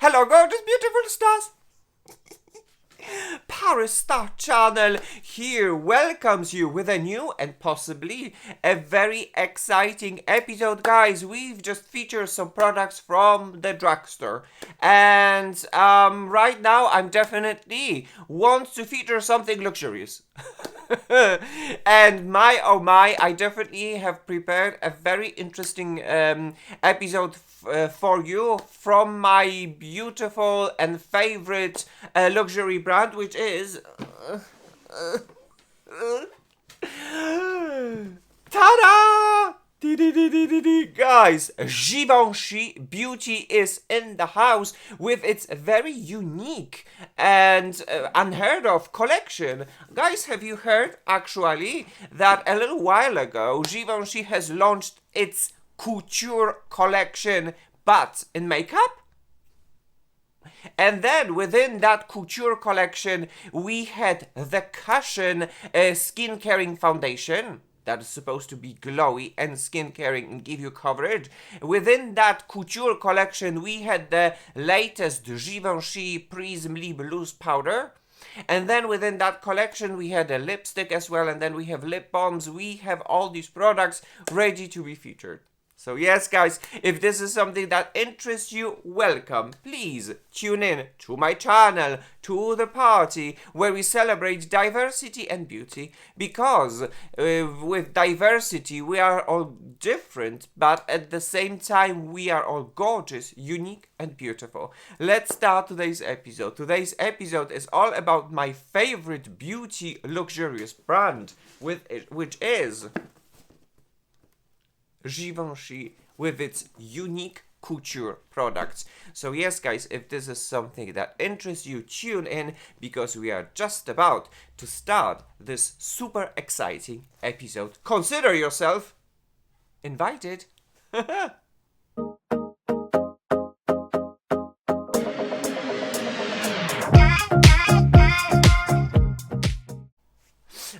Hello, gorgeous, beautiful stars. ParisStarChannel here welcomes you with a new and possibly a very exciting episode, guys. We've just featured some products from the drugstore, and right now I'm definitely want to feature something luxurious. And my oh my, I definitely have prepared a very interesting episode for you from my beautiful and favorite luxury brand, which is ta-da! Guys, Givenchy Beauty is in the house with its very unique and unheard of collection. Guys, have you heard actually that a little while ago Givenchy has launched its Couture Collection, but in makeup? And then within that Couture Collection, we had the Cushion Skin Caring Foundation that is supposed to be glowy and skin caring and give you coverage. Within that Couture Collection, we had the latest Givenchy Prisme Libre Powder. And then within that collection, we had a lipstick as well, and then we have lip balms. We have all these products ready to be featured. So yes, guys, if this is something that interests you, welcome. Please tune in to my channel, to the party, where we celebrate diversity and beauty. Because with diversity, we are all different, but at the same time, we are all gorgeous, unique, and beautiful. Let's start today's episode. Today's episode is all about my favorite beauty luxurious brand, which is Givenchy with its unique couture products. So yes, guys, if this is something that interests you, tune in, because we are just about to start this super exciting episode. Consider yourself invited.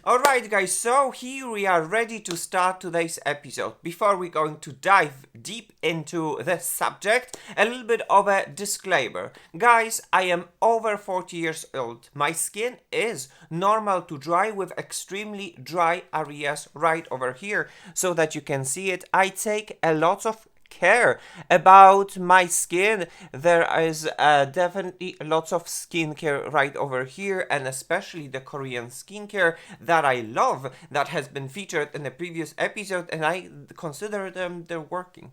Alright, guys, so here we are ready to start today's episode. Before we're going to dive deep into the subject, a little bit of a disclaimer. Guys, I am over 40 years old. My skin is normal to dry with extremely dry areas right over here, so that you can see it. I take a lot of care about my skin. There is definitely lots of skincare right over here, and especially the Korean skincare that I love, that has been featured in the previous episode, and I consider them they're working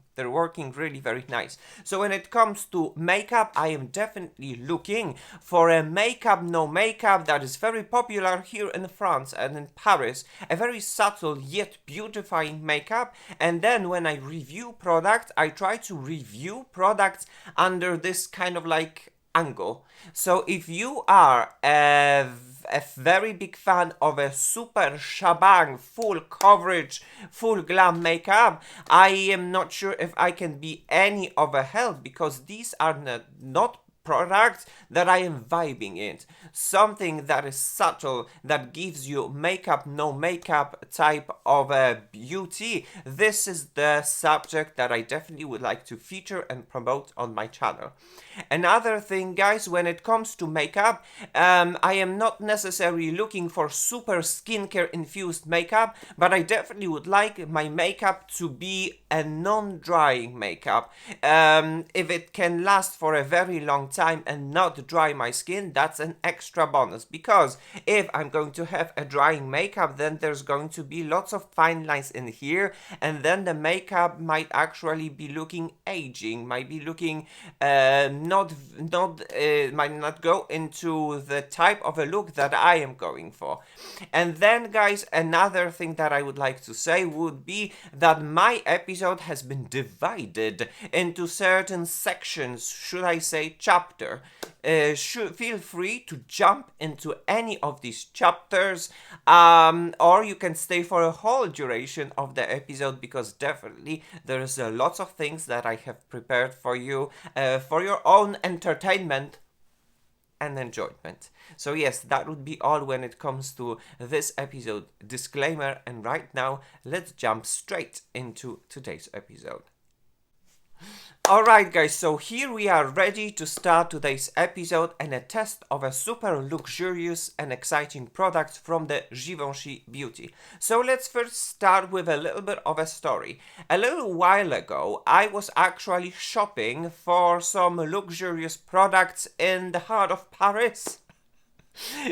really very nice. So when it comes to makeup, I am definitely looking for a makeup no makeup that is very popular here in France and in Paris, a very subtle yet beautifying makeup. And then when I review products, I try to review products under this kind of like angle. So if you are a very big fan of a super shabang, full coverage, full glam makeup, I am not sure if I can be any of a help, because these are not products that I am vibing in. Something that is subtle, that gives you makeup no makeup type of a beauty. This is the subject that I definitely would like to feature and promote on my channel. Another thing, guys, when it comes to makeup, I am not necessarily looking for super skincare infused makeup, but I definitely would like my makeup to be a non-drying makeup. If it can last for a very long time and not dry my skin, that's an extra bonus, because if I'm going to have a drying makeup, then there's going to be lots of fine lines in here, and then the makeup might actually be looking aging, might be looking might not go into the type of a look that I am going for. And then, guys, another thing that I would like to say would be that my episode has been divided into certain sections, should I say chapter. Feel free to jump into any of these chapters, or you can stay for a whole duration of the episode, because definitely there's lots of things that I have prepared for you for your own entertainment and enjoyment. So yes, that would be all when it comes to this episode disclaimer, and right now let's jump straight into today's episode. Alright guys, so here we are ready to start today's episode and a test of a super luxurious and exciting product from the Givenchy Beauty. So let's first start with a little bit of a story. A little while ago, I was actually shopping for some luxurious products in the heart of Paris.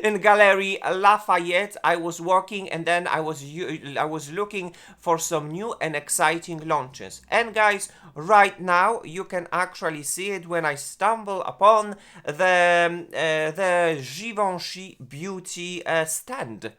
In Galerie Lafayette, I was walking and then I was looking for some new and exciting launches. And guys, right now you can actually see it when I stumble upon the Givenchy Beauty stand.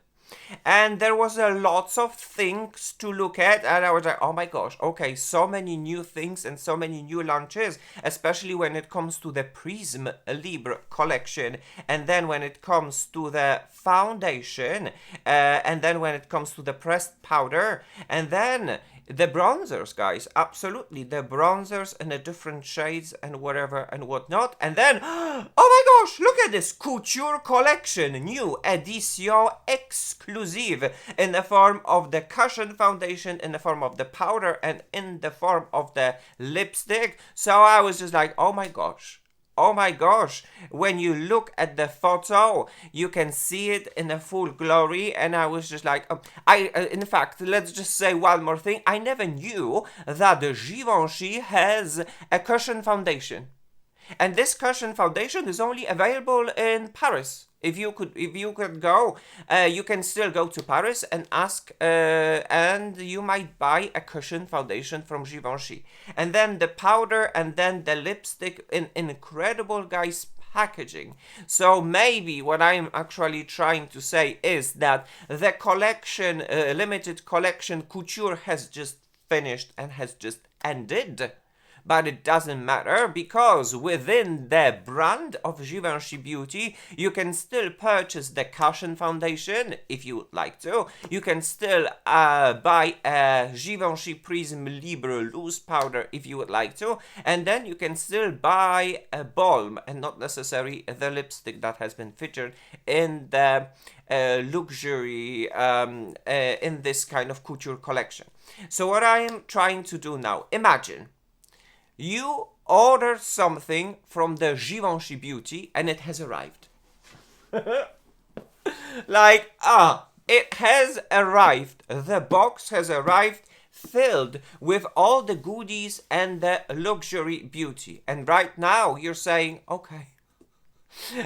And there was a lots of things to look at, and I was like, oh my gosh, okay, so many new things and so many new launches, especially when it comes to the Prisme Libre Collection, and then when it comes to the foundation, and then when it comes to the pressed powder, and then the bronzers, guys, absolutely, the bronzers in the different shades and whatever and whatnot. And then, oh my gosh, look at this Couture Collection, new edition exclusive in the form of the cushion foundation, in the form of the powder, and in the form of the lipstick. So I was just like, oh my gosh. Oh my gosh, when you look at the photo, you can see it in a full glory, and I was just like, in fact, let's just say one more thing. I never knew that the Givenchy has a cushion foundation. And this cushion foundation is only available in Paris. If you could go, you can still go to Paris and ask, and you might buy a cushion foundation from Givenchy. And then the powder, and then the lipstick in incredible, guys, packaging. So maybe what I'm actually trying to say is that the collection, limited collection couture has just finished and has just ended. But it doesn't matter, because within the brand of Givenchy Beauty, you can still purchase the cushion foundation if you would like to. You can still buy a Givenchy Prisme Libre loose powder if you would like to. And then you can still buy a balm and not necessarily the lipstick that has been featured in the luxury, in this kind of couture collection. So what I am trying to do now, imagine you order something from the Givenchy Beauty and it has arrived. Like, it has arrived. The box has arrived filled with all the goodies and the luxury beauty. And right now you're saying, okay,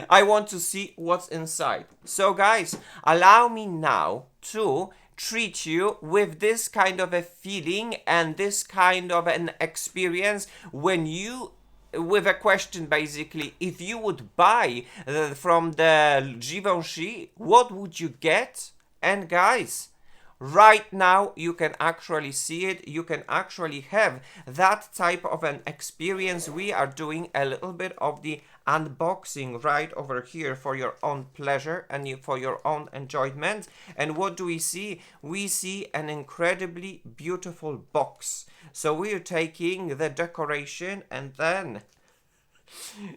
I want to see what's inside. So guys, allow me now to treat you with this kind of a feeling and this kind of an experience when you, with a question basically, if you would buy from the Givenchy, what would you get? And guys, right now you can actually see it, you can actually have that type of an experience. We are doing a little bit of the unboxing right over here for your own pleasure and for your own enjoyment. And what do we see? We see an incredibly beautiful box. So we are taking the decoration, and then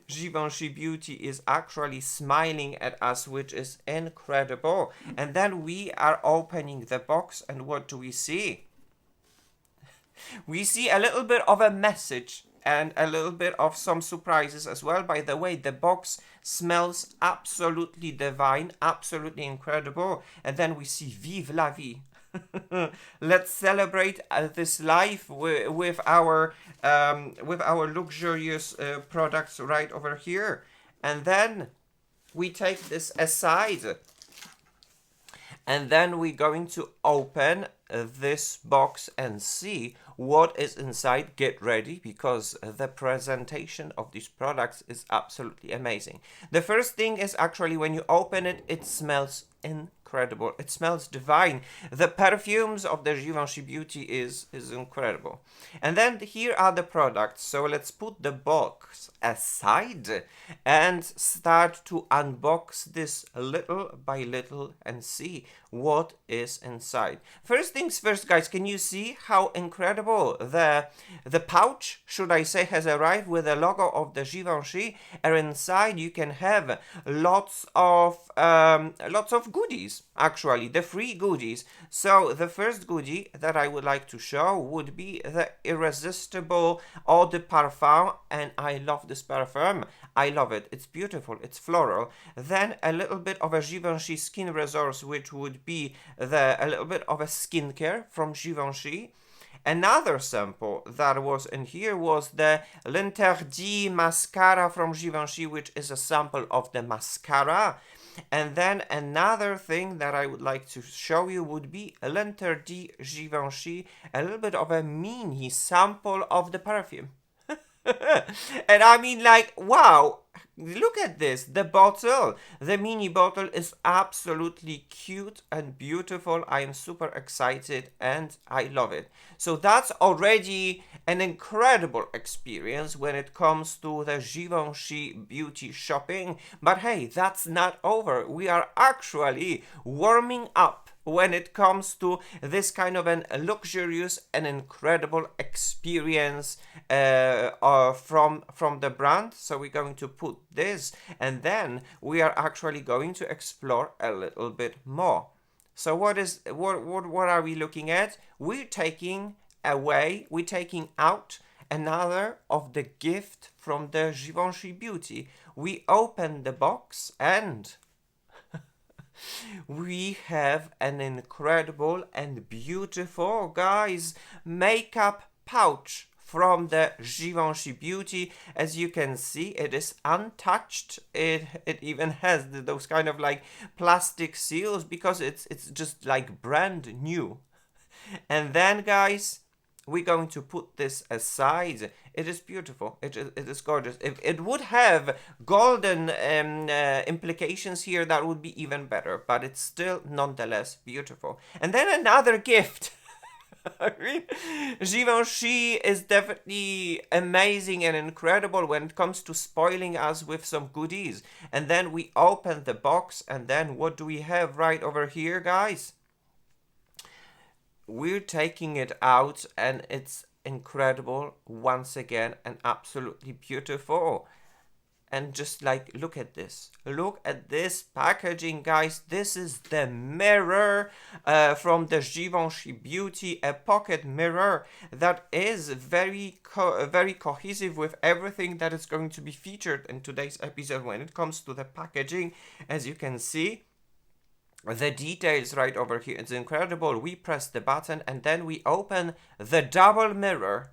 Givenchy Beauty is actually smiling at us, which is incredible. And then we are opening the box, and what do we see? We see a little bit of a message and a little bit of some surprises as well. By the way, the box smells absolutely divine, absolutely incredible. And then we see Vive la vie. Let's celebrate this life with our luxurious products right over here. And then we take this aside, and then we're going to open this box and see what is inside. Get ready, because the presentation of these products is absolutely amazing. The first thing is actually when you open it, it smells incredible. It smells divine. The perfumes of the Givenchy Beauty is incredible. And then here are the products. So let's put the box aside and start to unbox this little by little and see what is inside. First things first, guys, can you see how incredible the pouch, should I say, has arrived with the logo of the Givenchy, and inside you can have lots of goodies, actually, the free goodies. So the first goodie that I would like to show would be the irresistible eau de parfum, and I love this perfume. I love it. It's beautiful. It's floral. Then a little bit of a Givenchy skin resource, which would be a little bit of a skincare from Givenchy. Another sample that was in here was the L'Interdit mascara from Givenchy, which is a sample of the mascara. And then another thing that I would like to show you would be L'Interdit Givenchy, a little bit of a mini sample of the perfume. And I mean, like, wow, look at this. The bottle, the mini bottle is absolutely cute and beautiful. I am super excited and I love it. So that's already an incredible experience when it comes to the Givenchy Beauty shopping. But hey, that's not over. We are actually warming up when it comes to this kind of an luxurious and incredible experience from the brand. So we're going to put this, and then we are actually going to explore a little bit more. So what are we looking at? We're taking out another of the gift from the Givenchy Beauty. We open the box and we have an incredible and beautiful, guys, makeup pouch from the Givenchy Beauty. As you can see, it is untouched. It even has those kind of like plastic seals because it's just like brand new. And then, guys, we're going to put this aside. It is beautiful. It is gorgeous. If it would have golden implications here, that would be even better. But it's still nonetheless beautiful. And then another gift. I mean, Givenchy is definitely amazing and incredible when it comes to spoiling us with some goodies. And then we open the box, and then what do we have right over here, guys? We're taking it out, and it's incredible once again and absolutely beautiful. And just like, look at this packaging, guys. This is the mirror from the Givenchy Beauty, a pocket mirror that is very cohesive with everything that is going to be featured in today's episode when it comes to the packaging. As you can see, the details right over here, it's incredible. We press the button and then we open the double mirror,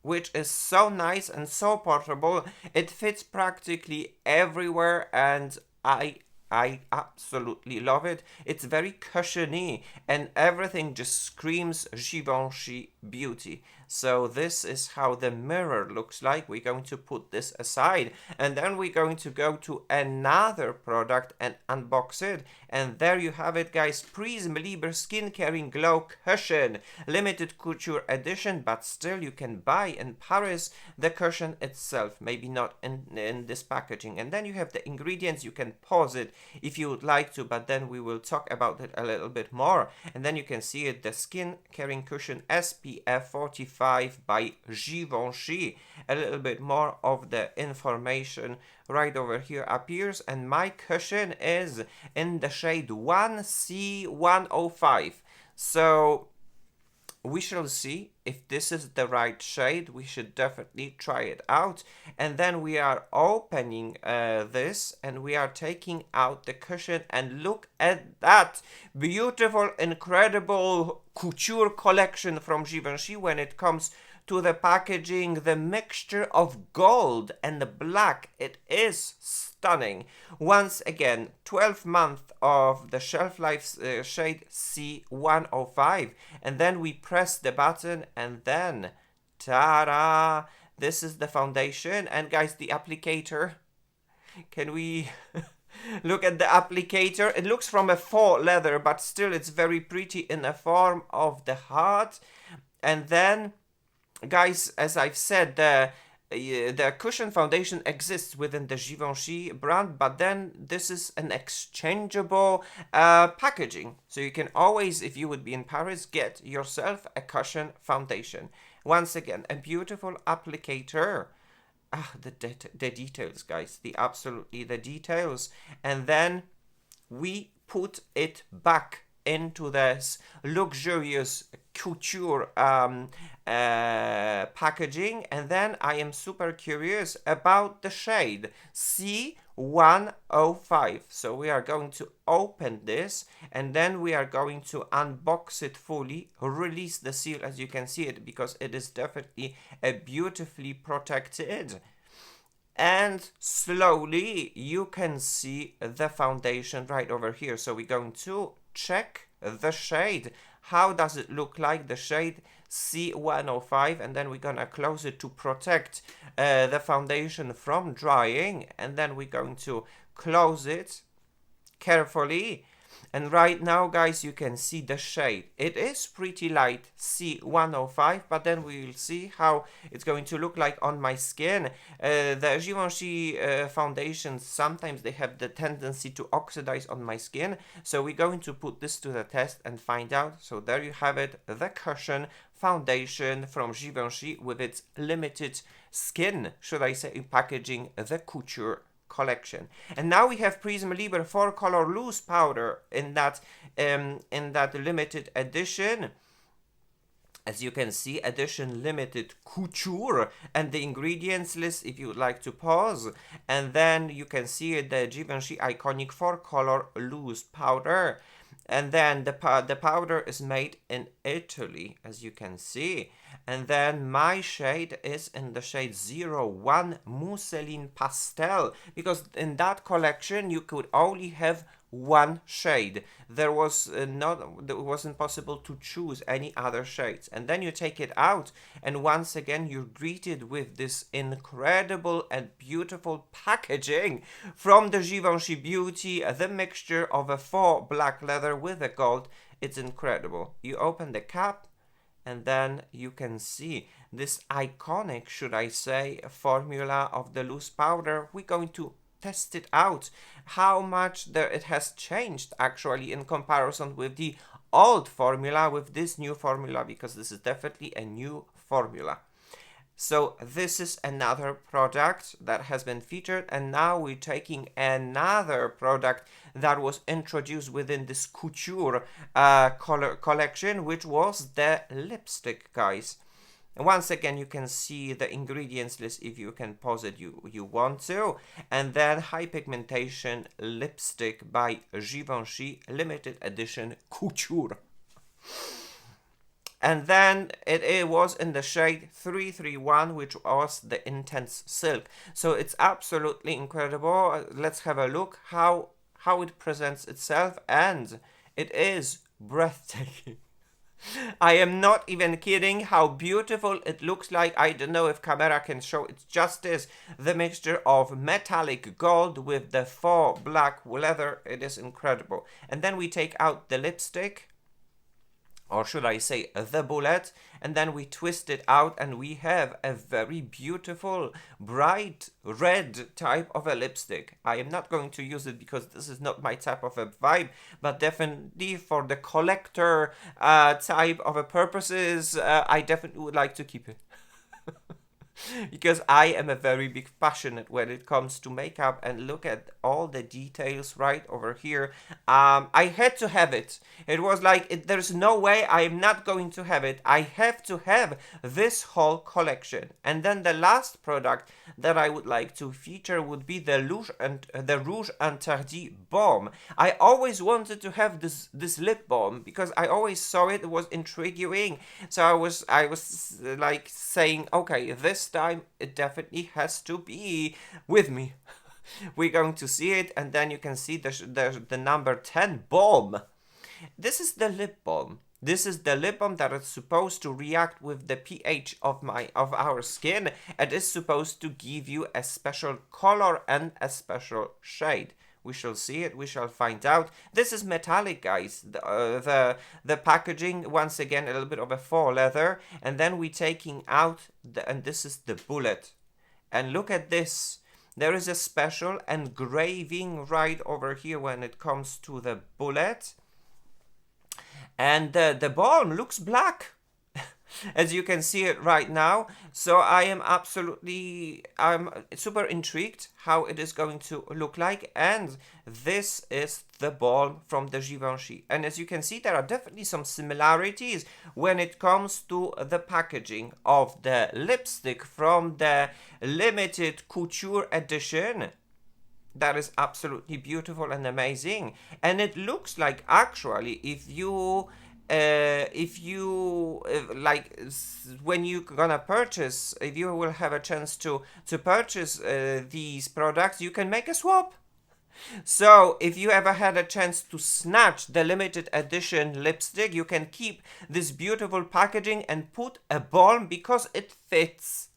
which is so nice and so portable. It fits practically everywhere, and I absolutely love it. It's very cushiony and everything just screams Givenchy Beauty. So this is how the mirror looks like. We're going to put this aside, and then we're going to go to another product and unbox it. And there you have it, guys. Prisme Libre Skin Caring Glow Cushion, limited couture edition, but still you can buy in Paris the cushion itself, maybe not in this packaging. And then you have the ingredients. You can pause it if you would like to, but then we will talk about it a little bit more. And then you can see it, the Skin Caring Cushion SPF 45 by Givenchy. A little bit more of the information right over here appears, and my cushion is in the shade 1C105. So we shall see if this is the right shade. We should definitely try it out. And then we are opening this, and we are taking out the cushion, and look at that beautiful, incredible couture collection from Givenchy when it comes to the packaging. The mixture of gold and the black, it is stunning. Once again, 12 months of the shelf life, shade C105, and then we press the button, and then ta-da, this is the foundation. And guys, the applicator, can we look at the applicator? It looks from a faux leather, but still it's very pretty in the form of the heart. And then, guys, as I've said, the cushion foundation exists within the Givenchy brand, but then this is an exchangeable packaging. So you can always, if you would be in Paris, get yourself a cushion foundation. Once again, a beautiful applicator. The details, guys, the details. And then we put it back into this luxurious couture packaging, and then I am super curious about the shade C105. So we are going to open this, and then we are going to unbox it fully, release the seal as you can see it, because it is definitely a beautifully protected. And slowly you can see the foundation right over here. So we're going to check the shade. How does it look like, the shade C105? And then we're gonna close it to protect the foundation from drying. And then we're going to close it carefully. And right now, guys, you can see the shade. It is pretty light, C105, but then we will see how it's going to look like on my skin. The Givenchy foundations, sometimes they have the tendency to oxidize on my skin. So we're going to put this to the test and find out. So there you have it, the Cushion foundation from Givenchy with its limited skin, should I say, packaging, the Couture Collection. And now we have Prisme Libre 4-color loose powder in that limited edition. As you can see, edition limited couture, and the ingredients list if you would like to pause. And then you can see the Givenchy iconic 4-color loose powder. And then the powder is made in Italy, as you can see. And then my shade is in the shade 01 Mousseline Pastel, because in that collection you could only have one shade. It wasn't possible to choose any other shades. And then you take it out, and once again you're greeted with this incredible and beautiful packaging from the Givenchy Beauty, the mixture of a faux black leather with a gold. It's incredible. You open the cap, and then you can see this iconic, should I say, formula of the loose powder. We're going to test it out, how much it has changed actually in comparison with the old formula, with this new formula, because this is definitely a new formula. So this is another product that has been featured, and now we're taking another product that was introduced within this couture collection, which was the lipstick, guys. Once again, you can see the ingredients list if you can pause it, you want to. And then high pigmentation lipstick by Givenchy, limited edition couture. And then it was in the shade 331, which was the intense silk. So it's absolutely incredible. Let's have a look how it presents itself, and it is breathtaking. I am not even kidding how beautiful it looks like. I don't know if camera can show it justice. The mixture of metallic gold with the faux black leather, it is incredible. And then we take out the lipstick, or should I say the bullet, and then we twist it out, and we have a very beautiful bright red type of a lipstick. I am not going to use it because this is not my type of a vibe, but definitely for the collector type of a purposes, I definitely would like to keep it. Because I am a very big passionate when it comes to makeup, and look at all the details right over here. I had to have it. It was like, there's no way I am not going to have it. I have to have this whole collection. And then the last product that I would like to feature would be the Rouge Interdit Balm. I always wanted to have this lip balm because I always saw it was intriguing. So I was like saying, okay, this time it definitely has to be with me. We're going to see it, and then you can see the number 10 balm. This is the lip balm. This is the lip balm that is supposed to react with the pH of our skin. It is supposed to give you a special color and a special shade. We shall see it. We shall find out. This is metallic, guys. The packaging, once again, a little bit of a faux leather, and then we taking out and this is the bullet. And look at this. There is a special engraving right over here when it comes to the bullet. And the balm looks black. as you can see it right now. So I'm super intrigued how it is going to look like. And this is the balm from the Givenchy. And as you can see, there are definitely some similarities when it comes to the packaging of the lipstick from the limited couture edition. That is absolutely beautiful and amazing. And it looks like, actually, if you like, when you gonna purchase, if you will have a chance to purchase these products, you can make a swap. So if you ever had a chance to snatch the limited edition lipstick, you can keep this beautiful packaging and put a balm because it fits.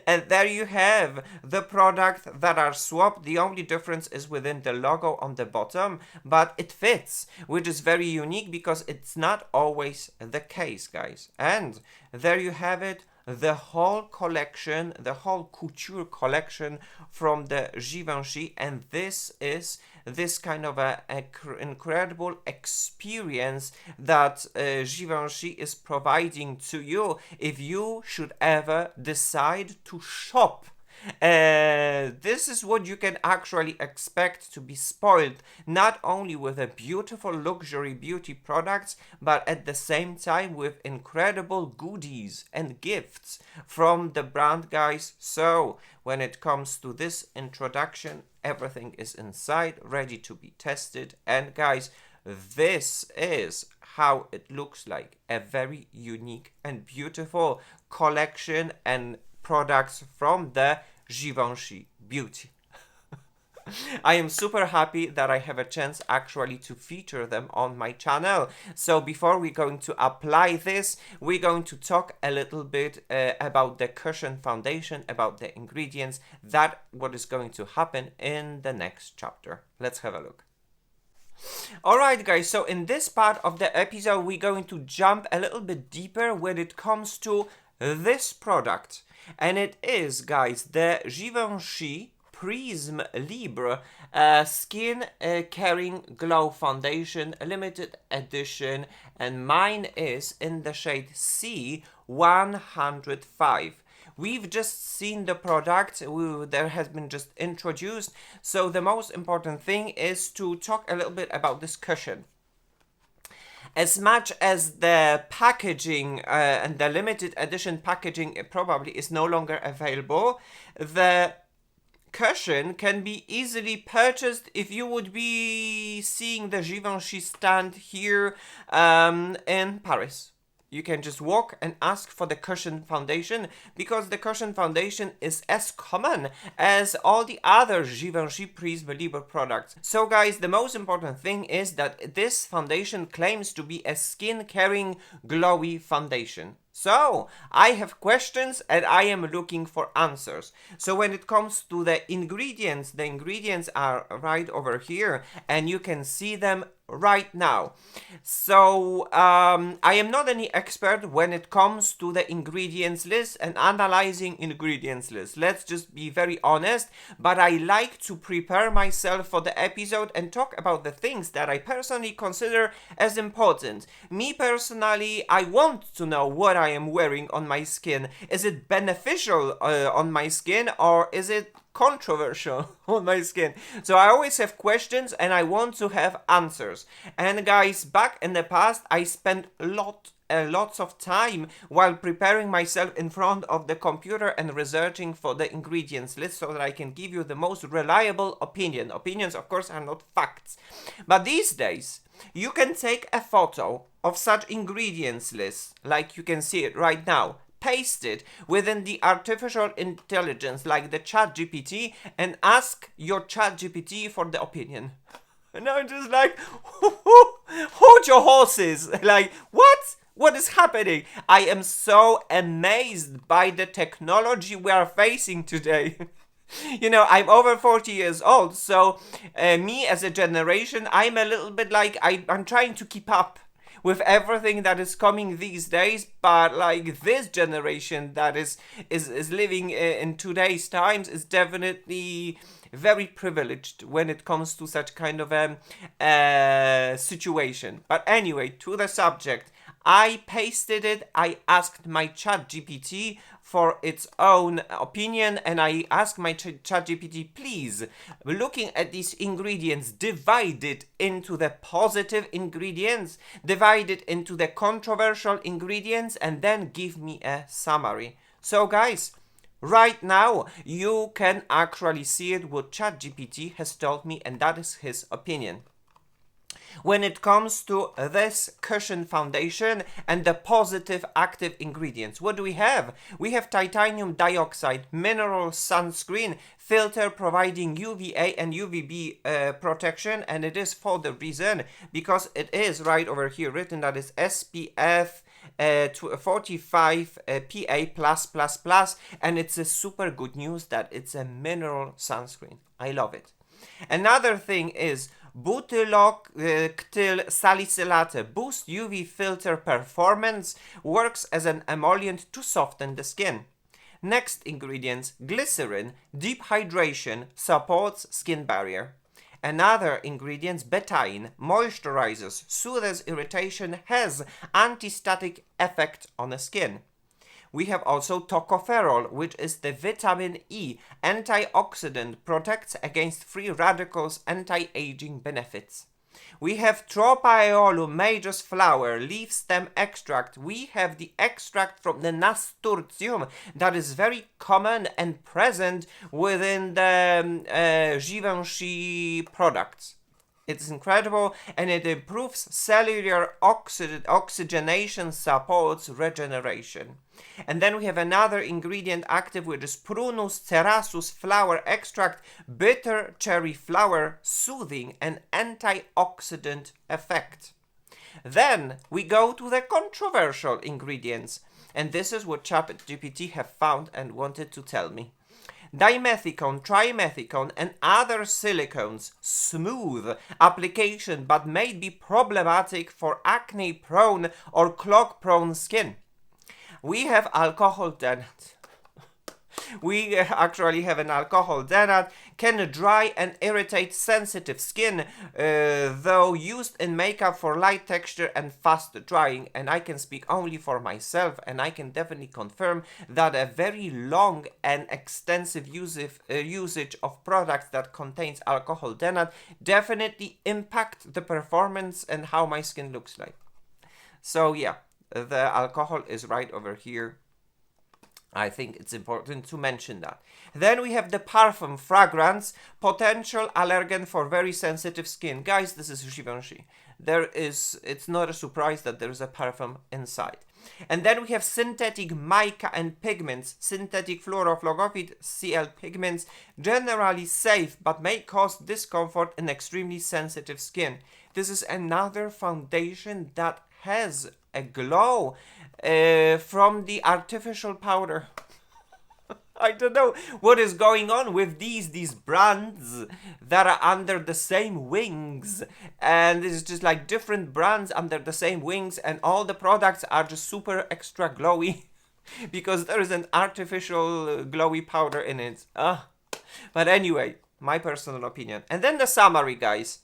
And there you have the product that are swapped. The only difference is within the logo on the bottom, but it fits, which is very unique because it's not always the case, guys. And there you have it, the whole collection, the whole couture collection from the Givenchy. And this is this kind of a incredible experience that Givenchy is providing to you if you should ever decide to shop. This is what you can actually expect to be spoiled, not only with a beautiful luxury beauty products, but at the same time with incredible goodies and gifts from the brand, guys. So when it comes to this introduction, everything is inside, ready to be tested. And guys, this is how it looks like, a very unique and beautiful collection and products from the Givenchy Beauty. I am super happy that I have a chance actually to feature them on my channel. So before we're going to apply this, we're going to talk a little bit about the cushion foundation, about the ingredients, that what is going to happen in the next chapter. Let's have a look. Alright guys, so in this part of the episode, we're going to jump a little bit deeper when it comes to this product. And it is, guys, the Givenchy Prisme Libre Skin Caring Glow Foundation Limited Edition, and mine is in the shade C105. We've just seen the product, there has been just introduced, so the most important thing is to talk a little bit about this cushion. As much as the packaging and the limited edition packaging probably is no longer available, the cushion can be easily purchased if you would be seeing the Givenchy stand here in Paris. You can just walk and ask for the cushion foundation, because the cushion foundation is as common as all the other Givenchy Prisme Libre products. So guys, the most important thing is that this foundation claims to be a skin caring glowy foundation. So, I have questions and I am looking for answers. So when it comes to the ingredients are right over here and you can see them right now. So, I am not any expert when it comes to the ingredients list and analyzing ingredients list. Let's just be very honest, but I like to prepare myself for the episode and talk about the things that I personally consider as important. Me personally, I want to know what I am wearing on my skin. Is it beneficial on my skin, or is it controversial on my skin? So I always have questions and I want to have answers. And guys, back in the past, I spent lots of time while preparing myself in front of the computer and researching for the ingredients list so that I can give you the most reliable opinion. Opinions, of course, are not facts. But these days, you can take a photo of such ingredients list, like you can see it right now, paste it within the artificial intelligence like the ChatGPT and ask your ChatGPT for the opinion. And I'm just like, hold your horses. Like, what? What is happening? I am so amazed by the technology we are facing today. You know, I'm over 40 years old, so me as a generation, I'm a little bit like, I'm trying to keep up with everything that is coming these days, but like this generation that is living in today's times is definitely very privileged when it comes to such kind of situation. But anyway, to the subject, I pasted it, I asked my ChatGPT for its own opinion, and I asked my ChatGPT, please, looking at these ingredients, divide it into the positive ingredients, divide it into the controversial ingredients, and then give me a summary. So guys, right now, you can actually see it what ChatGPT has told me, and that is his opinion. When it comes to this cushion foundation and the positive active ingredients, what do we have? We have titanium dioxide mineral sunscreen filter providing UVA and UVB protection, and it is for the reason because it is right over here written that is SPF 45 PA+++, and it's a super good news that it's a mineral sunscreen. I love it. Another thing is butyloctyl salicylate boost UV filter performance, works as an emollient to soften the skin. Next ingredients, glycerin, deep hydration, supports skin barrier. Another ingredients, betaine, moisturizes, soothes irritation, has anti-static effect on the skin. We have also tocopherol, which is the vitamin E, antioxidant, protects against free radicals, anti-aging benefits. We have Tropaeolum majus flower, leaf stem extract. We have the extract from the nasturtium that is very common and present within the Givenchy products. It's incredible, and it improves cellular oxygenation, supports regeneration. And then we have another ingredient active, which is Prunus cerassus flower extract, bitter cherry flower, soothing and antioxidant effect. Then we go to the controversial ingredients, and this is what ChatGPT have found and wanted to tell me. Dimethicone, trimethicone, and other silicones, smooth application but may be problematic for acne-prone or clog-prone skin. We have alcohol denat. We actually have an alcohol denat, can dry and irritate sensitive skin, though used in makeup for light texture and fast drying. And I can speak only for myself, and I can definitely confirm that a very long and extensive usage of products that contains alcohol denat definitely impact the performance and how my skin looks like. So yeah, the alcohol is right over here. I think it's important to mention that. Then we have the parfum fragrance, potential allergen for very sensitive skin. Guys, this is Givenchy. It's not a surprise that there is a parfum inside. And then we have synthetic mica and pigments, synthetic fluorofluoride CL pigments, generally safe but may cause discomfort in extremely sensitive skin. This is another foundation that has a glow from the artificial powder. I don't know what is going on with these brands that are under the same wings, and it's just like different brands under the same wings, and all the products are just super extra glowy because there is an artificial glowy powder in it. But anyway, my personal opinion. And then the summary, guys.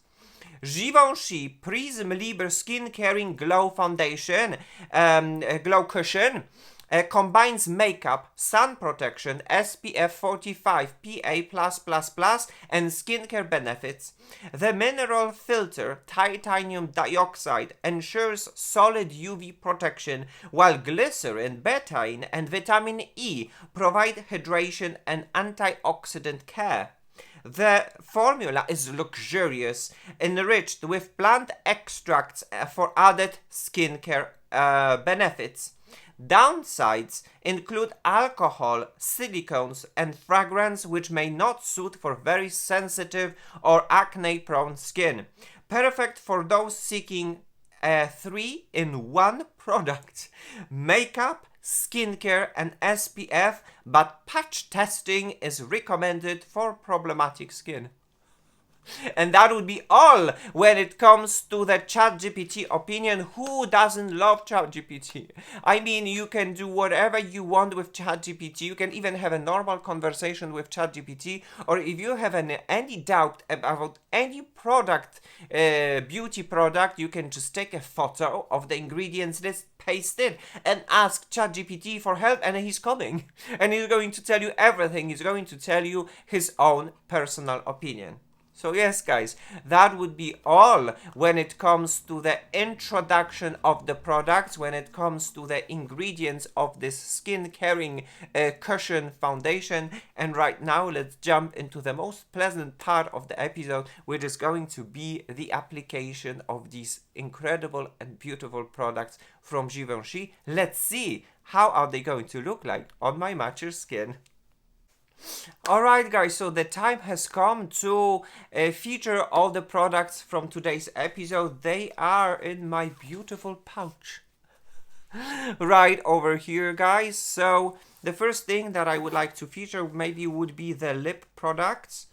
Givenchy Prisme Libre Skin Caring Glow Foundation, Glow Cushion, combines makeup, sun protection, SPF 45 PA+++, and skincare benefits. The mineral filter, titanium dioxide, ensures solid UV protection, while glycerin, betaine, and vitamin E provide hydration and antioxidant care. The formula is luxurious, enriched with plant extracts for added skincare benefits. Downsides include alcohol, silicones, and fragrance which may not suit for very sensitive or acne-prone skin. Perfect for those seeking a 3-in-1 product. Makeup, skincare, and SPF, but patch testing is recommended for problematic skin. And that would be all when it comes to the ChatGPT opinion. Who doesn't love ChatGPT? I mean, you can do whatever you want with ChatGPT. You can even have a normal conversation with ChatGPT. Or if you have any doubt about any product, beauty product, you can just take a photo of the ingredients list, paste it, and ask ChatGPT for help, and he's coming. And he's going to tell you everything. He's going to tell you his own personal opinion. So yes, guys, that would be all when it comes to the introduction of the products, when it comes to the ingredients of this skin caring cushion foundation. And right now, let's jump into the most pleasant part of the episode, which is going to be the application of these incredible and beautiful products from Givenchy. Let's see how are they going to look like on my mature skin. Alright guys, so the time has come to feature all the products from today's episode. They are in my beautiful pouch right over here, guys. So the first thing that I would like to feature maybe would be the lip products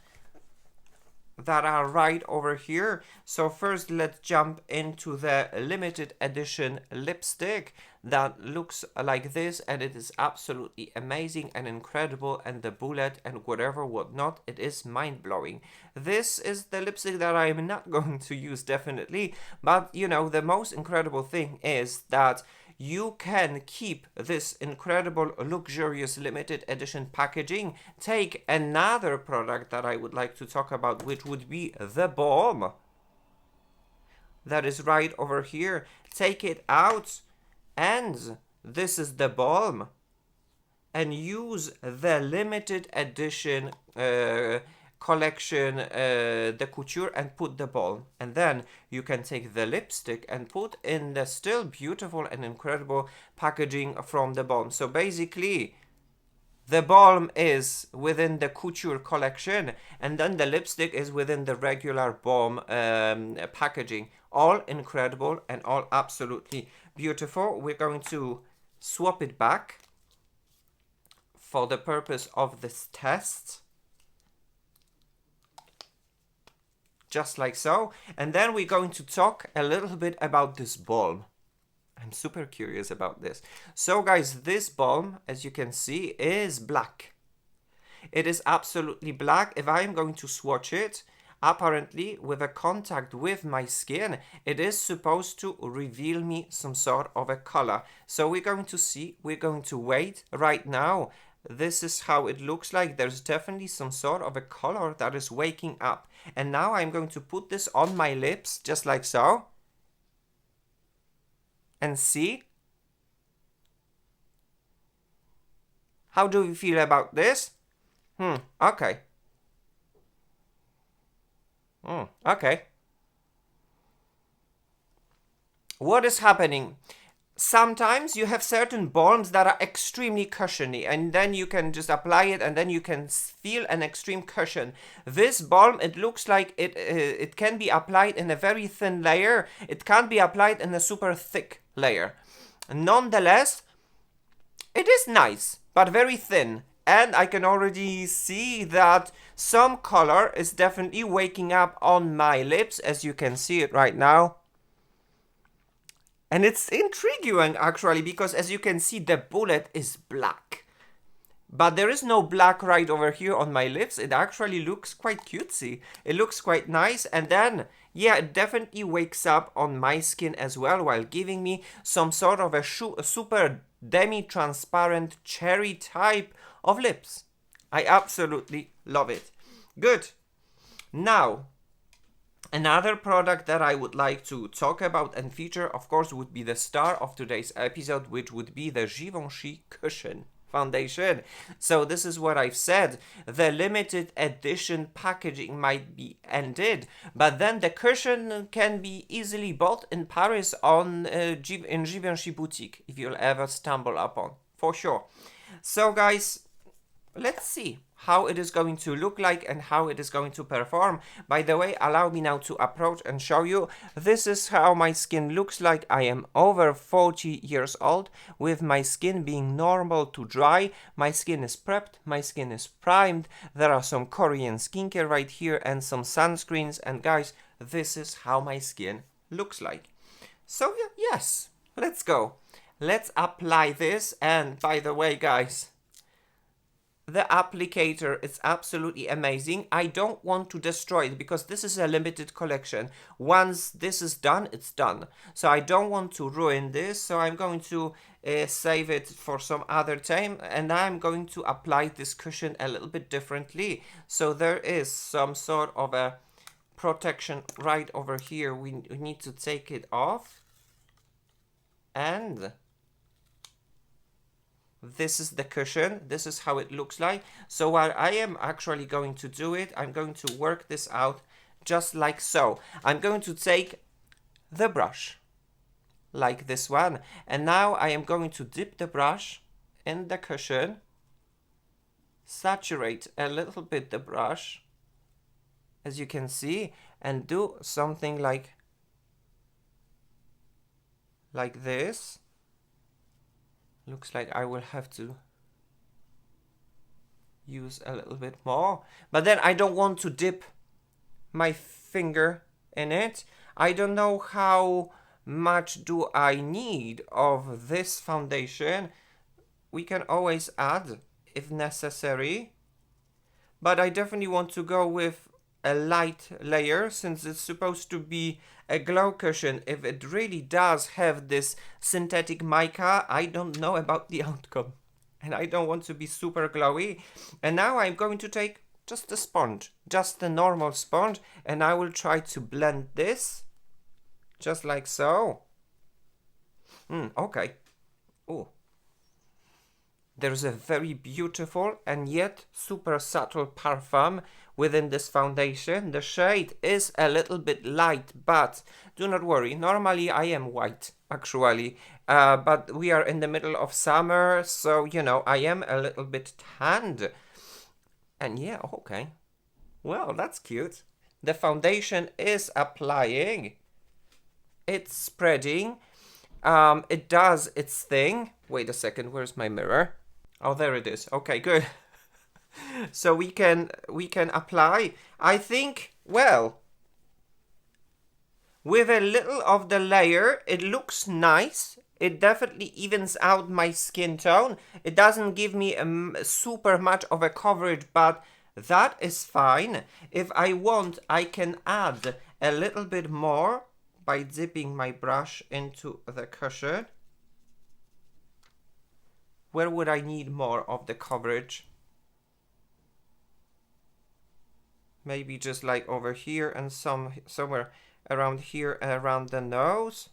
that are right over here. So first let's jump into the limited edition lipstick that looks like this, and it is absolutely amazing and incredible, and the bullet and whatnot, it is mind-blowing. This is the lipstick that I am not going to use, definitely, but you know, the most incredible thing is that you can keep this incredible luxurious limited edition packaging, take another product that I would like to talk about, which would be the balm that is right over here, take it out, and this is the balm, and use the limited edition collection, the couture, and put the balm. And then you can take the lipstick and put in the still beautiful and incredible packaging from the balm. So basically, the balm is within the couture collection, and then the lipstick is within the regular balm packaging. All incredible and all absolutely beautiful. We're going to swap it back for the purpose of this test. Just like so. And then we're going to talk a little bit about this balm. I'm super curious about this. So guys, this balm, as you can see, is black. It is absolutely black. If I'm going to swatch it, apparently with a contact with my skin, it is supposed to reveal me some sort of a color. So we're going to see, we're going to wait right now. This is how it looks like. There's definitely some sort of a color that is waking up. And now I'm going to put this on my lips, just like so. And see. How do we feel about this? Okay. Okay. What is happening? Sometimes you have certain balms that are extremely cushiony, and then you can just apply it and then you can feel an extreme cushion. This balm, it looks like it can be applied in a very thin layer. It can't be applied in a super thick layer. Nonetheless, it is nice, but very thin. And I can already see that some color is definitely waking up on my lips, as you can see it right now. And it's intriguing, actually, because as you can see, the bullet is black. But there is no black right over here on my lips. It actually looks quite cutesy. It looks quite nice. And then, yeah, it definitely wakes up on my skin as well, while giving me some sort of a super demi-transparent cherry type of lips. I absolutely love it. Good. Now, another product that I would like to talk about and feature, of course, would be the star of today's episode, which would be the Givenchy Cushion Foundation. So this is what I've said. The limited edition packaging might be ended, but then the cushion can be easily bought in Paris in Givenchy Boutique, if you'll ever stumble upon, for sure. So guys, let's see how it is going to look like and how it is going to perform. By the way, allow me now to approach and show you. This is how my skin looks like. I am over 40 years old, with my skin being normal to dry. My skin is prepped, my skin is primed. There are some Korean skincare right here and some sunscreens. And guys, this is how my skin looks like. So yes, let's go. Let's apply this. And by the way, guys, the applicator is absolutely amazing. I don't want to destroy it because this is a limited collection. Once this is done, it's done. So I don't want to ruin this. So I'm going to save it for some other time. And I'm going to apply this cushion a little bit differently. So there is some sort of a protection right over here. We need to take it off. And this is the cushion. This is how it looks like. So while I am actually going to do it, I'm going to work this out just like so. I'm going to take the brush like this one. And now I am going to dip the brush in the cushion, saturate a little bit the brush, as you can see, and do something like this. Looks like I will have to use a little bit more. But then I don't want to dip my finger in it. I don't know how much do I need of this foundation. We can always add if necessary. But I definitely want to go with a light layer, since it's supposed to be a glow cushion. If it really does have this synthetic mica, I don't know about the outcome, and I don't want to be super glowy. And now I'm going to take just a sponge, just a normal sponge, and I will try to blend this just like so. Okay. Oh, there's a very beautiful and yet super subtle parfum within this foundation. The shade is a little bit light, but do not worry. Normally I am white, actually. But we are in the middle of summer, so, you know, I am a little bit tanned. And yeah, okay. Well, that's cute. The foundation is applying. It's spreading. It does its thing. Wait a second, where's my mirror? Oh, there it is. Okay, good. So we can apply. I think, well, with a little of the layer, it looks nice. It definitely evens out my skin tone. It doesn't give me super much of a coverage, but that is fine. If I want, I can add a little bit more by dipping my brush into the cushion. Where would I need more of the coverage? Maybe just like over here and somewhere around here and around the nose.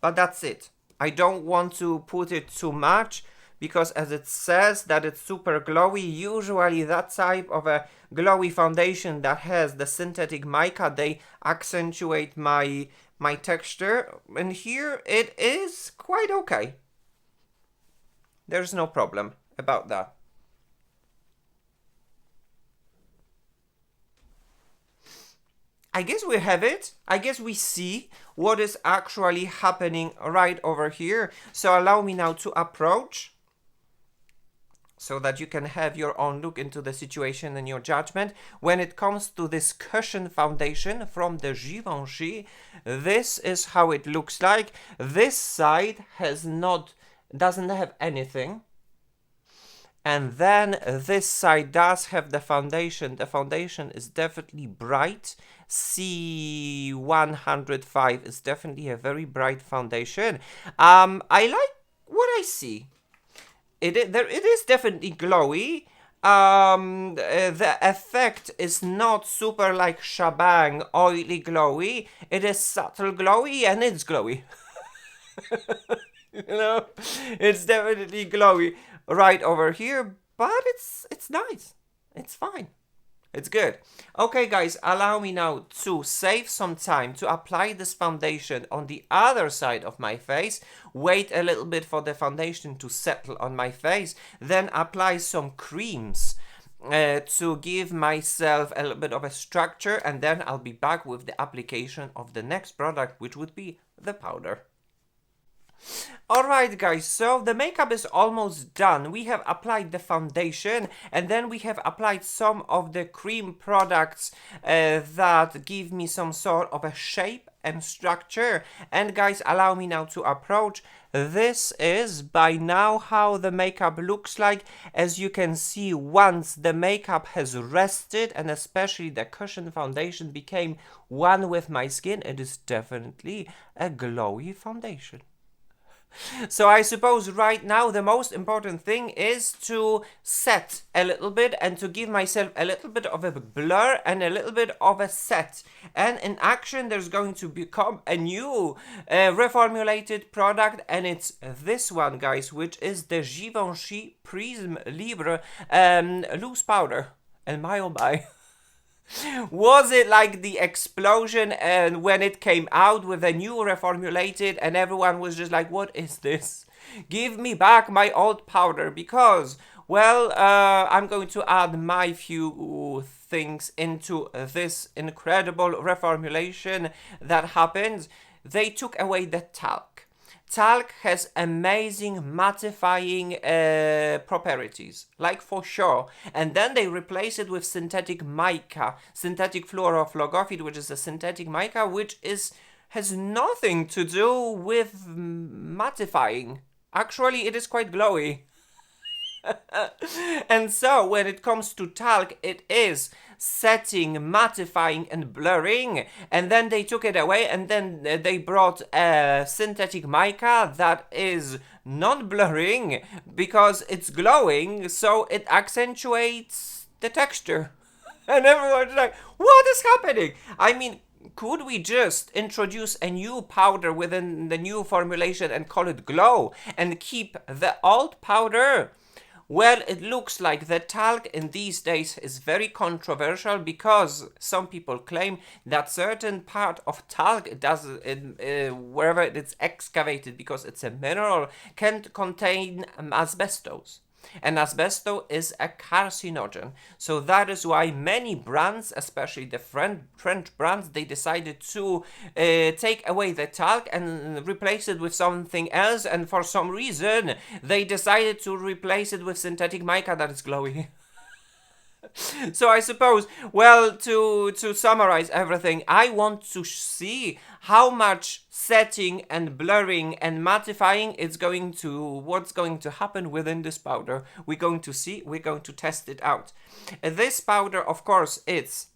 But that's it. I don't want to put it too much, because as it says that it's super glowy, usually that type of a glowy foundation that has the synthetic mica, they accentuate my texture. And here it is quite okay. There's no problem about that. I guess we have it. I guess we see what is actually happening right over here. So allow me now to approach, so that you can have your own look into the situation and your judgment. When it comes to this cushion foundation from the Givenchy, this is how it looks like. This side doesn't have anything. And then this side does have the foundation. The foundation is definitely bright. C105 is definitely a very bright foundation. I like what I see. It is definitely glowy. The effect is not super like shebang, oily glowy. It is subtle glowy, and it's glowy. You know, it's definitely glowy right over here, but it's nice. It's fine. It's good. Okay, guys, allow me now to save some time to apply this foundation on the other side of my face. Wait a little bit for the foundation to settle on my face. Then apply some creams to give myself a little bit of a structure. And then I'll be back with the application of the next product, which would be the powder. Alright guys, so the makeup is almost done. We have applied the foundation and then we have applied some of the cream products that give me some sort of a shape and structure. And guys, allow me now to approach. This is by now how the makeup looks like. As you can see, once the makeup has rested and especially the cushion foundation became one with my skin, it is definitely a glowy foundation. So I suppose right now the most important thing is to set a little bit and to give myself a little bit of a blur and a little bit of a set. And in action there's going to become a new reformulated product, and it's this one, guys, which is the Givenchy Prisme Libre loose powder. And my oh my. Was it like the explosion and when it came out with a new reformulated and everyone was just like, what is this? Give me back my old powder, because, well, I'm going to add my few things into this incredible reformulation that happened. They took away the talc. Talc has amazing mattifying properties, like for sure. And then they replace it with synthetic mica, synthetic fluoroflogophyte, which is a synthetic mica, which has nothing to do with mattifying. Actually, it is quite glowy. And so when it comes to talc, it is setting, mattifying and blurring, and then they took it away and then they brought a synthetic mica that is non-blurring because it's glowing, so it accentuates the texture. And everyone's like, what is happening? I mean, could we just introduce a new powder within the new formulation and call it glow and keep the old powder? Well, it looks like the talc in these days is very controversial because some people claim that certain part of talc wherever it's excavated, because it's a mineral, can contain asbestos. And asbestos is a carcinogen. So that is why many brands, especially the French brands, they decided to take away the talc and replace it with something else. And for some reason, they decided to replace it with synthetic mica that is glowy. So I suppose, well, to summarize everything, I want to see how much setting and blurring and mattifying what's going to happen within this powder. We're going to see, we're going to test it out. This powder, of course, it's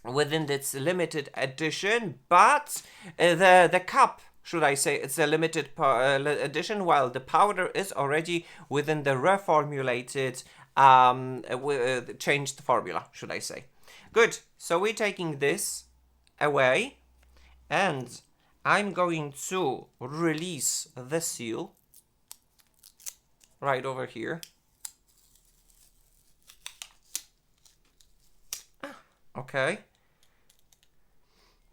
within its limited edition, but the cup, should I say, it's a limited edition, while the powder is already within the reformulated changed formula, should I say. Good, so we're taking this away and I'm going to release the seal right over here. Okay.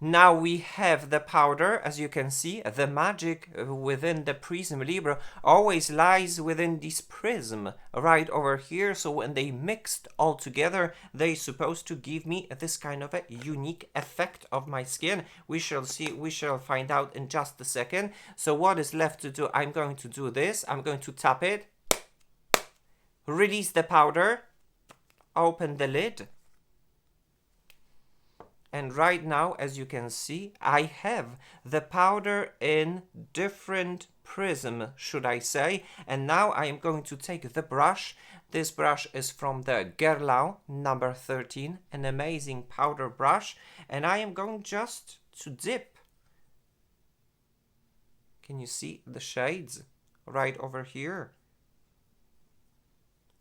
Now we have the powder. As you can see, the magic within the Prisme Libre always lies within this prism right over here. So when they mixed all together, they're supposed to give me this kind of a unique effect of my skin. We shall see, we shall find out in just a second. So what is left to do? I'm going to do this. I'm going to tap it, release the powder, open the lid. And right now, as you can see, I have the powder in different prism, should I say. And now I am going to take the brush. This brush is from the Guerlain number 13, an amazing powder brush. And I am going just to dip. Can you see the shades right over here?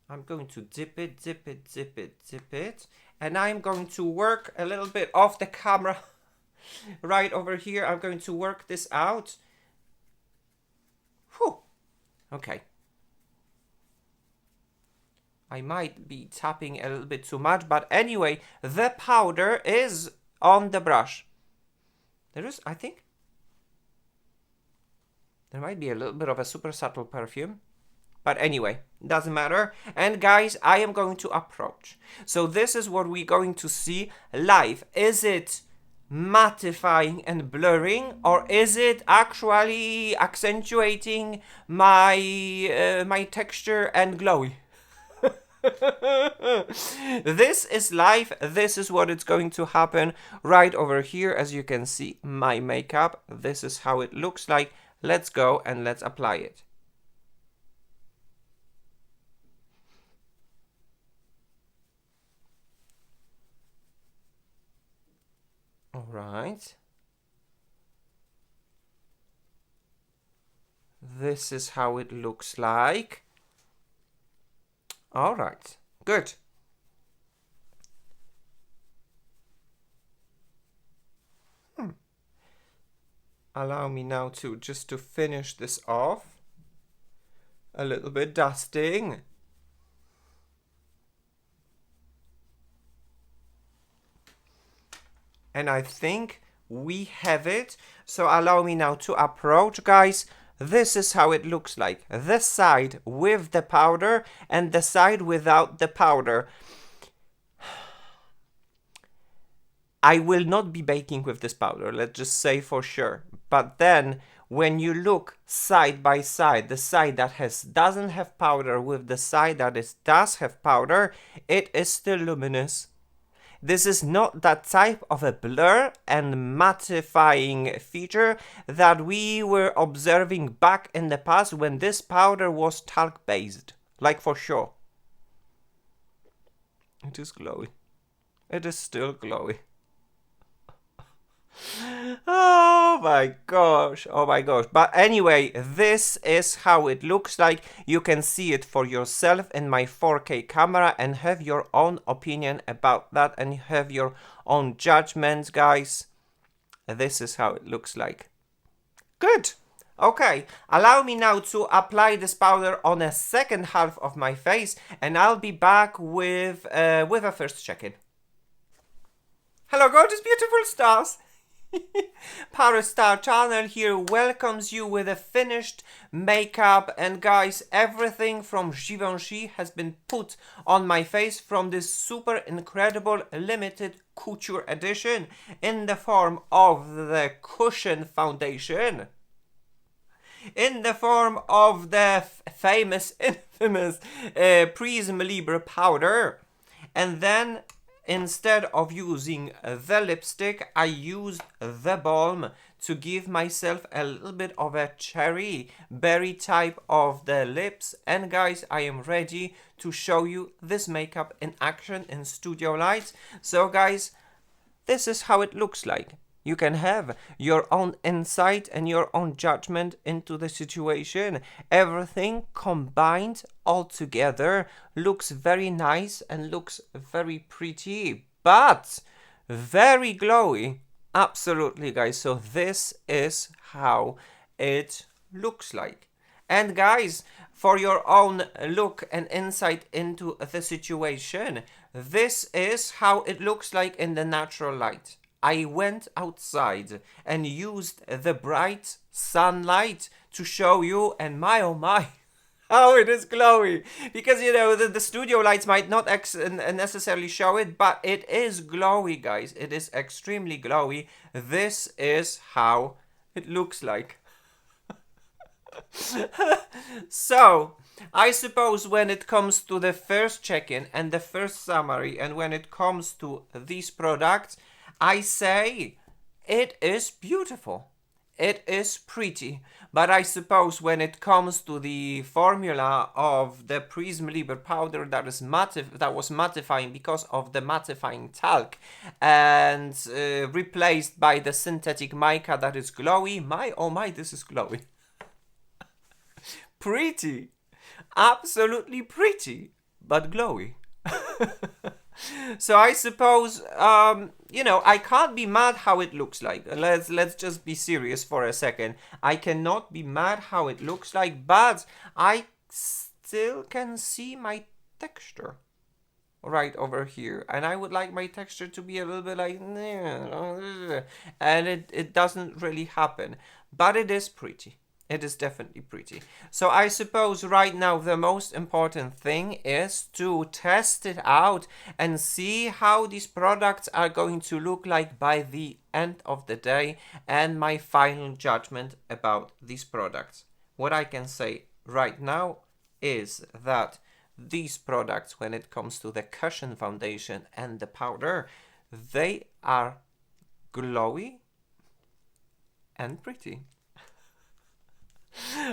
I'm going to dip it, dip it, dip it, dip it. And I'm going to work a little bit off the camera right over here. I'm going to work this out. Whew. Okay. I might be tapping a little bit too much, but anyway, the powder is on the brush. There is, I think, there might be a little bit of a super subtle perfume. But anyway, doesn't matter. And guys, I am going to approach. So this is what we're going to see live. Is it mattifying and blurring, or is it actually accentuating my my texture and glowy? This is live. This is what it's going to happen right over here. As you can see, my makeup. This is how it looks like. Let's go and let's apply it. All right. This is how it looks like. All right, good. Allow me now to just to finish this off. A little bit dusting. And I think we have it. So allow me now to approach, guys. This is how it looks like. The side with the powder and the side without the powder. I will not be baking with this powder, let's just say for sure. But then when you look side by side, the side that doesn't have powder with the side that does have powder, it is still luminous. This is not that type of a blur and mattifying feature that we were observing back in the past when this powder was talc based, like for sure. It is glowy. It is still glowy. Oh my gosh, oh my gosh. But anyway, this is how it looks like. You can see it for yourself in my 4K camera and have your own opinion about that and have your own judgment, guys. This is how it looks like. Good. Okay, allow me now to apply this powder on a second half of my face and I'll be back with a first check-in. Hello gorgeous beautiful stars! ParisStarChannel here welcomes you with a finished makeup, and guys, everything from Givenchy has been put on my face from this super incredible limited couture edition in the form of the cushion foundation, in the form of the famous, infamous Prisme Libre Powder, and then instead of using the lipstick, I used the balm to give myself a little bit of a cherry berry type of the lips. And guys, I am ready to show you this makeup in action in studio lights. So guys, this is how it looks like. You can have your own insight and your own judgment into the situation. Everything combined all together looks very nice and looks very pretty, but very glowy. Absolutely, guys. So this is how it looks like. And guys, for your own look and insight into the situation, this is how it looks like in the natural light. I went outside and used the bright sunlight to show you, and my oh my, how it is glowy. Because, you know, the studio lights might not necessarily show it, but it is glowy, guys. It is extremely glowy. This is how it looks like. So, I suppose when it comes to the first check-in and the first summary, and when it comes to these products, I say it is beautiful, it is pretty, but I suppose when it comes to the formula of the Prisme Libre powder that was mattifying because of the mattifying talc and replaced by the synthetic mica that is glowy, my oh my, this is glowy. Pretty, absolutely pretty, but glowy. So I suppose, you know, I can't be mad how it looks like. Let's just be serious for a second. I cannot be mad how it looks like, but I still can see my texture right over here, and I would like my texture to be a little bit like, and it doesn't really happen, but it is pretty. It is definitely pretty. So I suppose right now the most important thing is to test it out and see how these products are going to look like by the end of the day, and my final judgment about these products. What I can say right now is that these products, when it comes to the cushion foundation and the powder, they are glowy and pretty.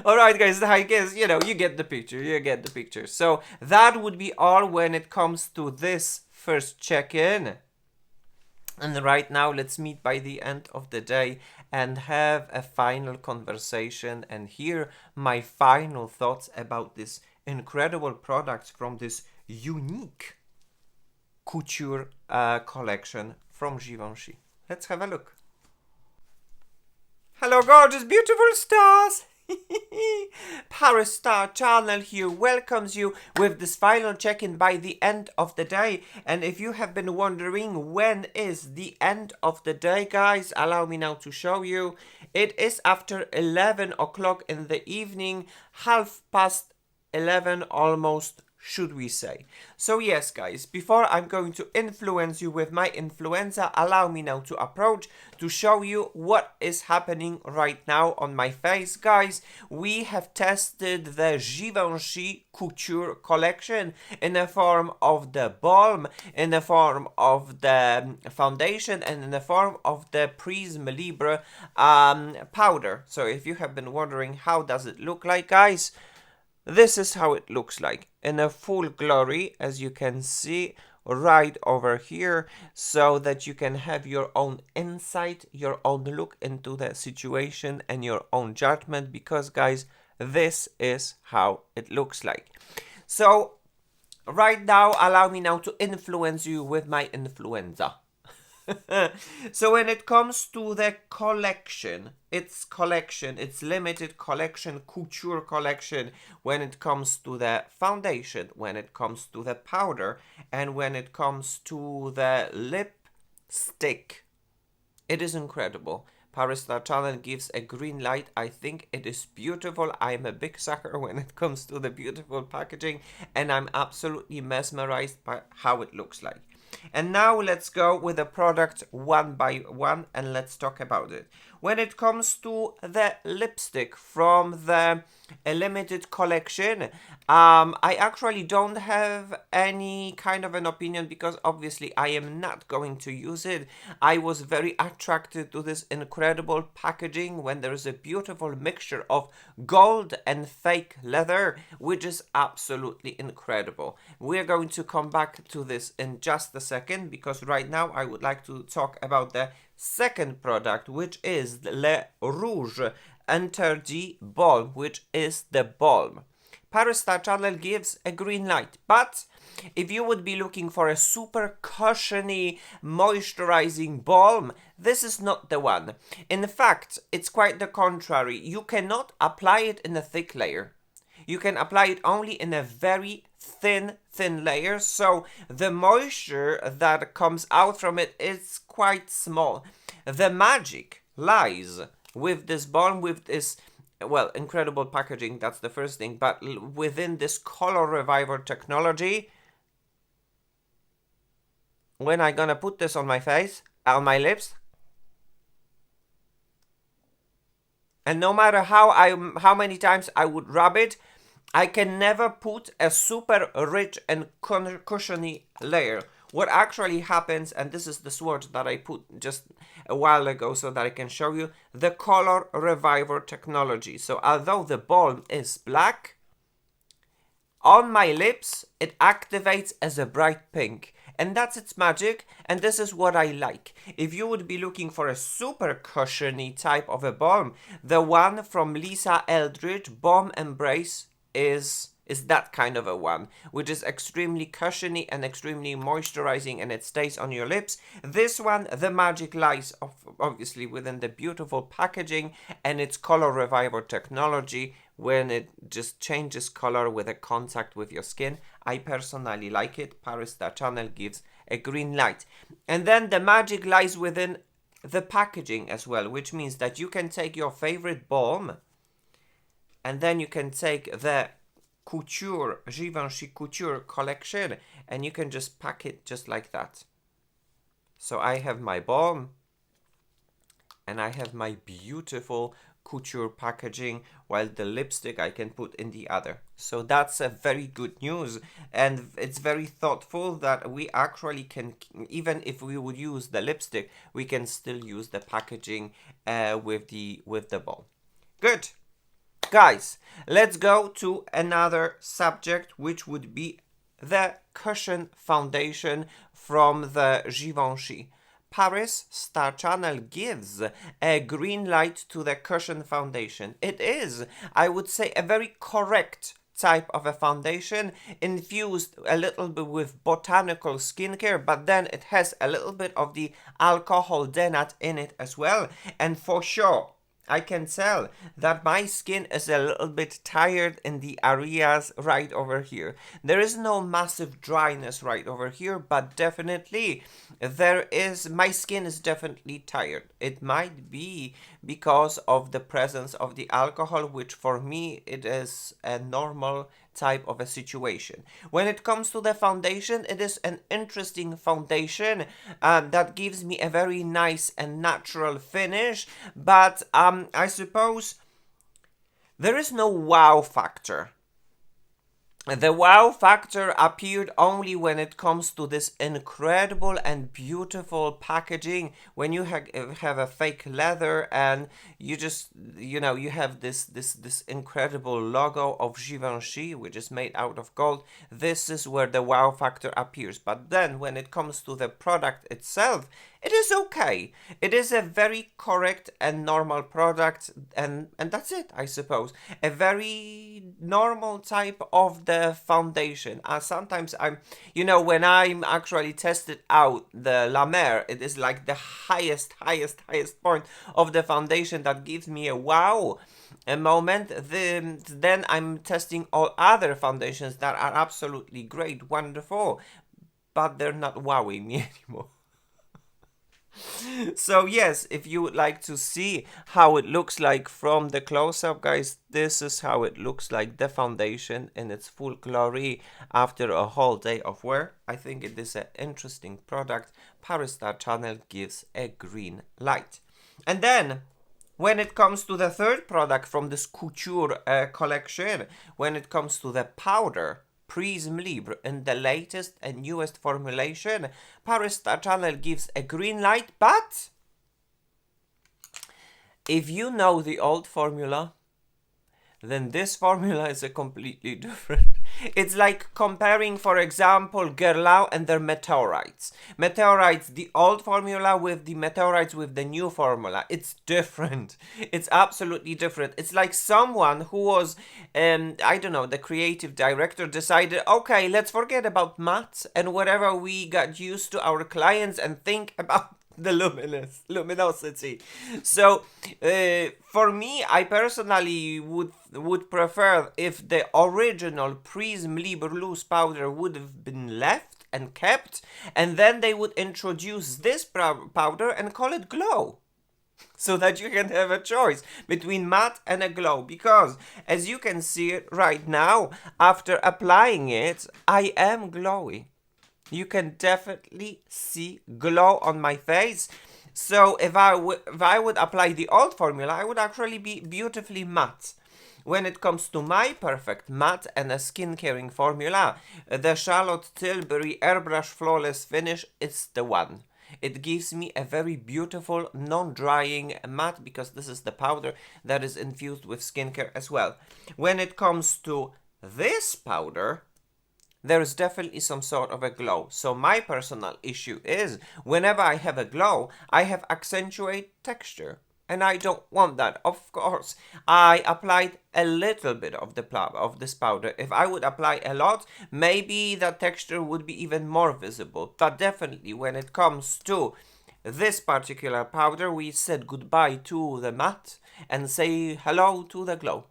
Alright guys, I guess, you know, you get the picture, So that would be all when it comes to this first check-in. And right now, let's meet by the end of the day and have a final conversation and hear my final thoughts about this incredible products from this unique couture collection from Givenchy. Let's have a look. Hello gorgeous beautiful stars! ParisStarChannel here welcomes you with this final check-in by the end of the day. And if you have been wondering when is the end of the day, guys, allow me now to show you. It is after 11 o'clock in the evening, 11:30 almost, should we say. So yes guys, before I'm going to influence you with my influenza, allow me now to approach to show you what is happening right now on my face. Guys, we have tested the Givenchy Couture Collection in the form of the balm, in the form of the foundation, and in the form of the Prisme Libre powder. So if you have been wondering how does it look like, guys, this is how it looks like in a full glory, as you can see right over here, so that you can have your own insight, your own look into the situation and your own judgment, because guys, this is how it looks like. So right now, allow me now to influence you with my influenza. So when it comes to the collection, it's limited collection, couture collection, when it comes to the foundation, when it comes to the powder, and when it comes to the lipstick, it is incredible. ParisStarChannel gives a green light. I think it is beautiful. I'm a big sucker when it comes to the beautiful packaging, and I'm absolutely mesmerized by how it looks like. And now let's go with the product one by one and let's talk about it. When it comes to the lipstick from the limited collection, I actually don't have any kind of an opinion, because obviously I am not going to use it. I was very attracted to this incredible packaging when there is a beautiful mixture of gold and fake leather, which is absolutely incredible. We're going to come back to this in just a second, because right now I would like to talk about the second product, which is Le Rouge Interdit Balm, which is the balm. ParisStarChannel gives a green light, but if you would be looking for a super cushiony moisturizing balm, this is not the one. In fact, it's quite the contrary. You cannot apply it in a thick layer. You can apply it only in a very thin layer, so the moisture that comes out from it is quite small. The magic lies with this balm, with this, well, incredible packaging, that's the first thing, but within this color reviver technology. When I'm gonna put this on my face, on my lips, and no matter how many times I would rub it, I can never put a super rich and cushiony layer. What actually happens, and this is the swatch that I put just a while ago so that I can show you, the color reviver technology. So although the balm is black, on my lips it activates as a bright pink. And that's its magic, and this is what I like. If you would be looking for a super cushiony type of a balm, the one from Lisa Eldridge, Balm Embrace, is that kind of a one, which is extremely cushiony and extremely moisturizing, and it stays on your lips. This one, the magic lies obviously within the beautiful packaging and its color reviver technology, when it just changes color with a contact with your skin. I personally like it. ParisStarChannel gives a green light. And then the magic lies within the packaging as well, which means that you can take your favorite balm and then you can take the Givenchy Couture Collection and you can just pack it just like that. So I have my balm and I have my beautiful couture packaging, while the lipstick I can put in the other. So that's a very good news, and it's very thoughtful that we actually can, even if we would use the lipstick, we can still use the packaging with the balm. Good. Guys, let's go to another subject, which would be the cushion foundation from the Givenchy. ParisStarChannel gives a green light to the cushion foundation. It is, I would say, a very correct type of a foundation, infused a little bit with botanical skincare, but then it has a little bit of the alcohol denat in it as well. And for sure, I can tell that my skin is a little bit tired in the areas right over here. There is no massive dryness right over here, but definitely my skin is definitely tired. It might be because of the presence of the alcohol, which for me, it is a normal type of a situation. When it comes to the foundation, it is an interesting foundation that gives me a very nice and natural finish, but I suppose there is no wow factor. The wow factor appeared only when it comes to this incredible and beautiful packaging, when you have a fake leather and you just, you know, you have this incredible logo of Givenchy, which is made out of gold. This is where the wow factor appears. But then when it comes to the product itself, it is okay. It is a very correct and normal product, and that's it, I suppose. A very normal type of the foundation. Sometimes when I'm actually tested out the La Mer, it is like the highest point of the foundation that gives me a wow moment. Then I'm testing all other foundations that are absolutely great, wonderful, but they're not wowing me anymore. So yes, if you would like to see how it looks like from the close-up, guys, this is how it looks like, the foundation in its full glory after a whole day of wear. I think it is an interesting product. ParisStarChannel gives a green light. And then when it comes to the third product from this couture collection, when it comes to the powder, Prisme Libre in the latest and newest formulation, ParisStarChannel gives a green light, but if you know the old formula, then this formula is a completely different. It's like comparing, for example, Guerlain and their meteorites. Meteorites, the old formula with the meteorites with the new formula. It's different. It's absolutely different. It's like someone who was, I don't know, the creative director decided, okay, let's forget about matte and whatever we got used to our clients and think about the luminosity. So for me, I personally would prefer if the original Prisme Libre loose powder would have been left and kept, and then they would introduce this powder and call it glow, so that you can have a choice between matte and a glow. Because as you can see it right now, after applying it, I am glowy. You can definitely see glow on my face. So if I would apply the old formula, I would actually be beautifully matte. When it comes to my perfect matte and a skin caring formula, the Charlotte Tilbury Airbrush Flawless Finish is the one. It gives me a very beautiful non-drying matte, because this is the powder that is infused with skincare as well. When it comes to this powder, there is definitely some sort of a glow. So my personal issue is, whenever I have a glow, I have accentuate texture. And I don't want that. Of course, I applied a little bit of this powder. If I would apply a lot, maybe the texture would be even more visible. But definitely when it comes to this particular powder, we said goodbye to the matte and say hello to the glow.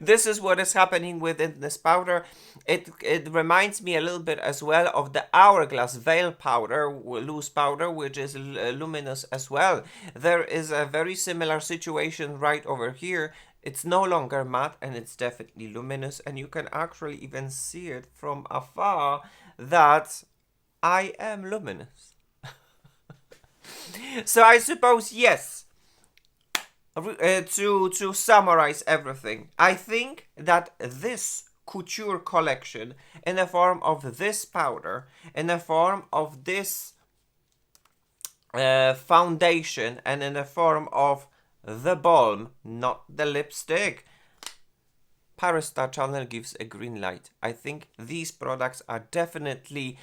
This is what is happening within this powder. It reminds me a little bit as well of the Hourglass Veil powder, loose powder, which is luminous as well. There is a very similar situation right over here. It's no longer matte and it's definitely luminous, and you can actually even see it from afar that I am luminous. So I suppose, yes, to summarize everything, I think that this couture collection, in the form of this powder, in the form of this foundation, and in the form of the balm, not the lipstick, ParisStarChannel gives a green light. I think these products are definitely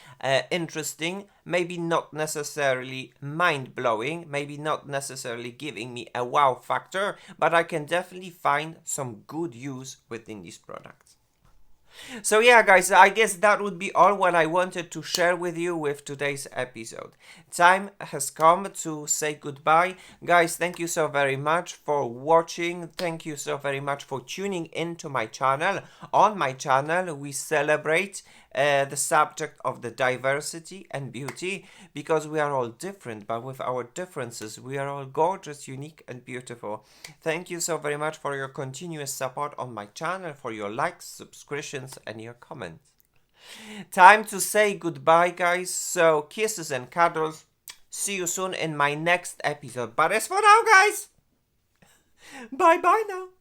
interesting, maybe not necessarily mind-blowing, maybe not necessarily giving me a wow factor, but I can definitely find some good use within these products. So yeah, guys, I guess that would be all what I wanted to share with you with today's episode. Time has come to say goodbye. Guys, thank you so very much for watching. Thank you so very much for tuning into my channel. On my channel, we celebrate the subject of the diversity and beauty, because we are all different, but with our differences, we are all gorgeous, unique, and beautiful. Thank you so very much for your continuous support on my channel, for your likes, subscriptions, and your comments. Time to say goodbye, guys. So kisses and cuddles. See you soon in my next episode. But as for now, guys, bye bye now.